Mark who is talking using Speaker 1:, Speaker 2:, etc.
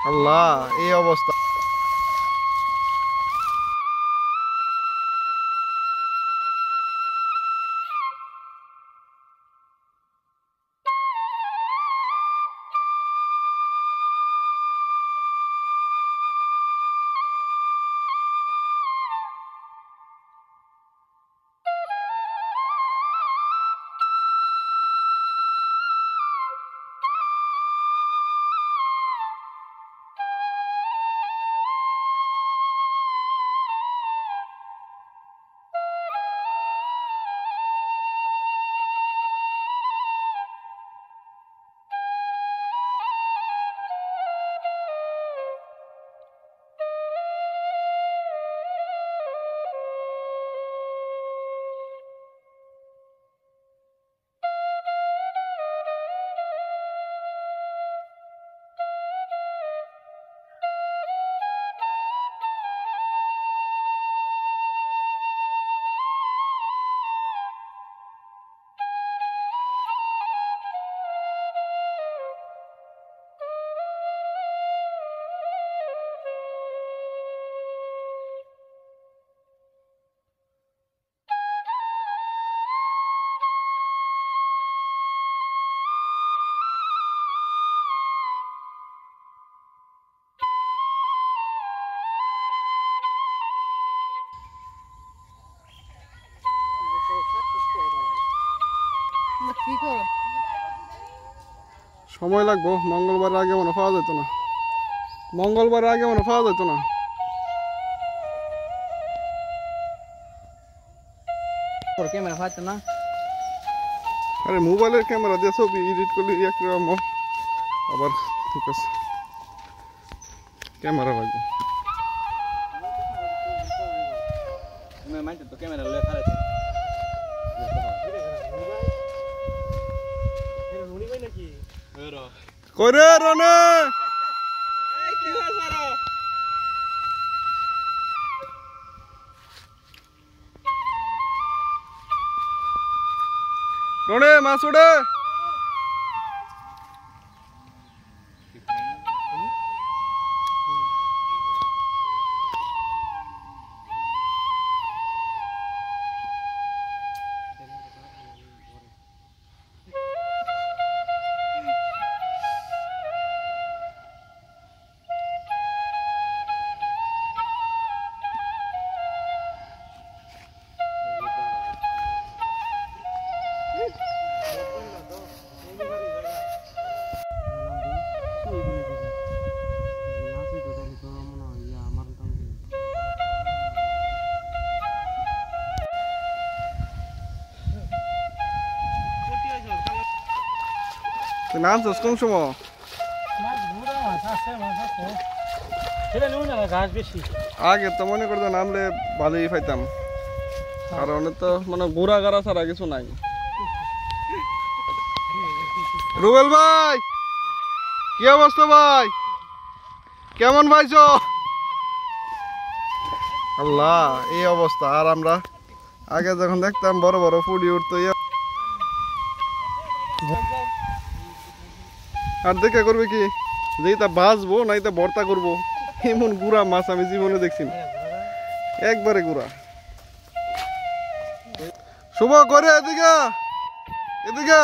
Speaker 1: আল্লাহ এই অবস্থা। সময় লাগবো, মঙ্গলবার আগে মনে পাওয়া যেত না, মঙ্গলবার আগে মনে পাওয়া যেত না।
Speaker 2: ক্যামেরা পাইতো না,
Speaker 1: আরে মোবাইলের ক্যামেরা দিয়ে ছবি এডিট করলে একরকম, আবার ঠিক আছে ক্যামেরা লাগবে।
Speaker 2: তো ক্যামেরা লয়ে খারাপ
Speaker 1: করে রনে রনে মাছ ওড়ে নামছস কোন সময়? আগে তো মনে করতো নামলে ভালোই পাইতাম, আর অনেক তো মানে ঘোরা গাড়া ছাড়া কিছু নাই। রুবেল ভাই কি অবস্থা ভাই, কেমন পাইছো? আল্লাহ এই অবস্থা। আর আমরা আগে যখন দেখতাম বড় বড় ফুডি উঠতো, আর দেখা করবে কি যে তা ভাজবো নাই তা ভর্তা করবো, এমন গুড়া মাছ আমি জীবনে দেখছি না, একবারে গুড়া। শুভ করে এদিকে এদিকে